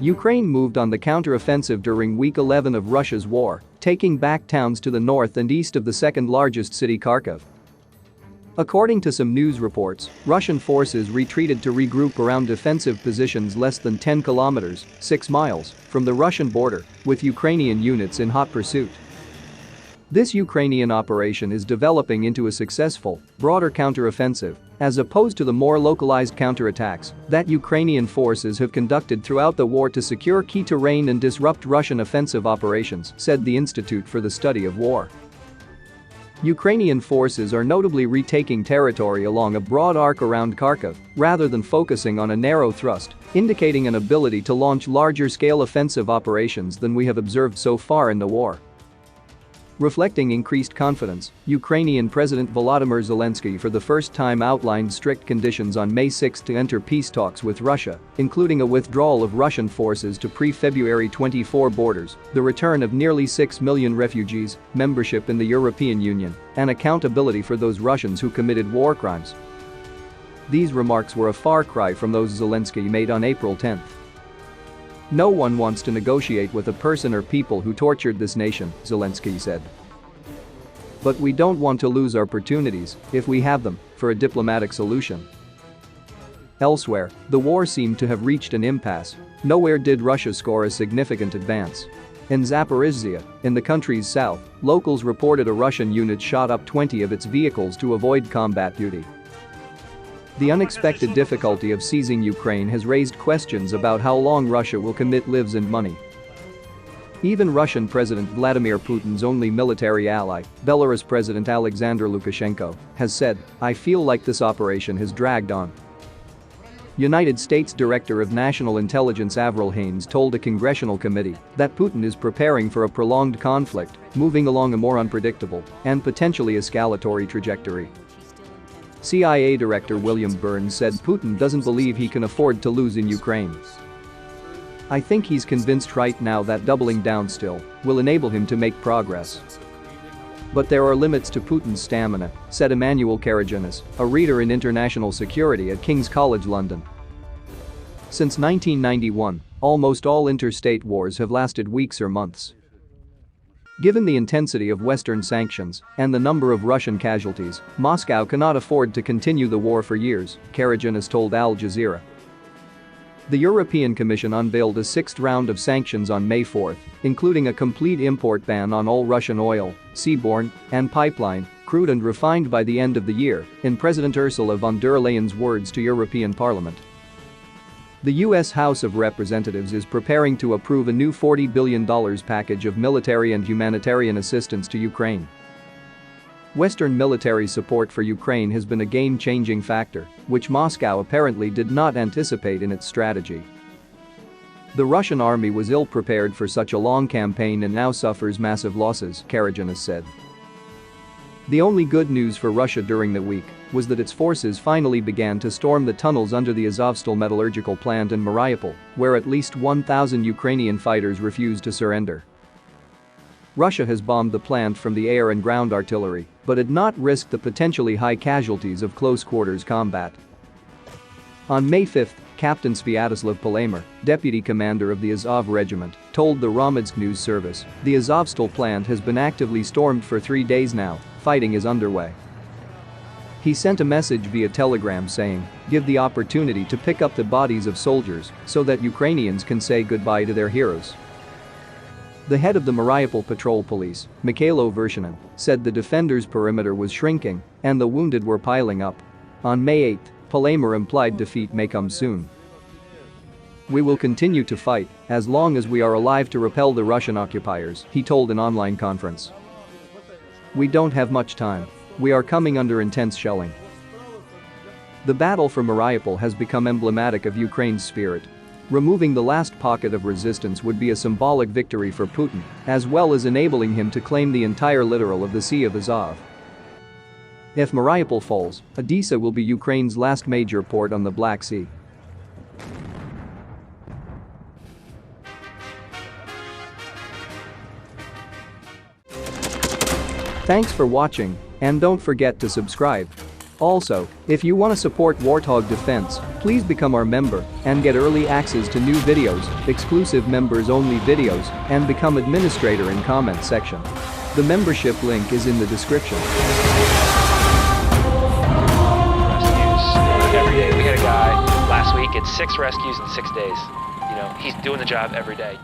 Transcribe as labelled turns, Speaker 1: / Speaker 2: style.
Speaker 1: Ukraine moved on the counteroffensive during week 11 of Russia's war, taking back towns to the north and east of the second-largest city Kharkiv. According to some news reports, Russian forces retreated to regroup around defensive positions less than 10 kilometers (6 miles) from the Russian border, with Ukrainian units in hot pursuit. This Ukrainian operation is developing into a successful, broader counteroffensive, as opposed to the more localized counterattacks that Ukrainian forces have conducted throughout the war to secure key terrain and disrupt Russian offensive operations, said the Institute for the Study of War. Ukrainian forces are notably retaking territory along a broad arc around Kharkiv, rather than focusing on a narrow thrust, indicating an ability to launch larger-scale offensive operations than we have observed so far in the war. Reflecting increased confidence, Ukrainian President Volodymyr Zelensky for the first time outlined strict conditions on May 6 to enter peace talks with Russia, including a withdrawal of Russian forces to pre-February 24 borders, the return of nearly 6 million refugees, membership in the European Union, and accountability for those Russians who committed war crimes. These remarks were a far cry from those Zelensky made on April 10. No one wants to negotiate with a person or people who tortured this nation, Zelensky said. But we don't want to lose opportunities, if we have them, for a diplomatic solution. Elsewhere, the war seemed to have reached an impasse. Nowhere did Russia score a significant advance. In Zaporizhzhia, in the country's south, locals reported a Russian unit shot up 20 of its vehicles to avoid combat duty. The unexpected difficulty of seizing Ukraine has raised questions about how long Russia will commit lives and money. Even Russian President Vladimir Putin's only military ally, Belarus President Alexander Lukashenko, has said, "I feel like this operation has dragged on." United States Director of National Intelligence Avril Haines told a congressional committee that Putin is preparing for a prolonged conflict, moving along a more unpredictable and potentially escalatory trajectory. CIA Director William Burns said Putin doesn't believe he can afford to lose in Ukraine. "I think he's convinced right now that doubling down still will enable him to make progress. But there are limits to Putin's stamina," said Emmanuel Karagiannis, a reader in international security at King's College London. Since 1991, almost all interstate wars have lasted weeks or months. Given the intensity of Western sanctions and the number of Russian casualties, Moscow cannot afford to continue the war for years, Karagiannis told Al Jazeera. The European Commission unveiled a sixth round of sanctions on May 4, including a complete import ban on all Russian oil, seaborne, and pipeline, crude and refined by the end of the year, in President Ursula von der Leyen's words to European Parliament. The U.S. House of Representatives is preparing to approve a new $40 billion package of military and humanitarian assistance to Ukraine. Western military support for Ukraine has been a game-changing factor, which Moscow apparently did not anticipate in its strategy. The Russian army was ill-prepared for such a long campaign and now suffers massive losses, Karagiannis said. The only good news for Russia during the week was that its forces finally began to storm the tunnels under the Azovstal metallurgical plant in Mariupol, where at least 1,000 Ukrainian fighters refused to surrender. Russia has bombed the plant from the air and ground artillery, but had not risked the potentially high casualties of close-quarters combat. On May 5, Captain Sviatoslav Palamar, deputy commander of the Azov regiment, told the Romansk news service, "The Azovstal plant has been actively stormed for 3 days now, fighting is underway." He sent a message via telegram saying, "Give the opportunity to pick up the bodies of soldiers so that Ukrainians can say goodbye to their heroes." The head of the Mariupol Patrol Police, Mikhailo Vershinin, said the defenders' perimeter was shrinking and the wounded were piling up. On May 8, Palamar implied defeat may come soon. "We will continue to fight as long as we are alive to repel the Russian occupiers," he told an online conference. "We don't have much time. We are coming under intense shelling." The battle for Mariupol has become emblematic of Ukraine's spirit. Removing the last pocket of resistance would be a symbolic victory for Putin, as well as enabling him to claim the entire littoral of the Sea of Azov. If Mariupol falls, Odessa will be Ukraine's last major port on the Black Sea. Thanks for watching, and don't forget to subscribe. Also, if you want to support Warthog Defense, please become our member and get early access to new videos, exclusive members-only videos, and become administrator in comment section. The membership link is in the description.
Speaker 2: Rescues every day. We had a guy last week, it's 6 rescues in 6 days. You know, he's doing the job every day.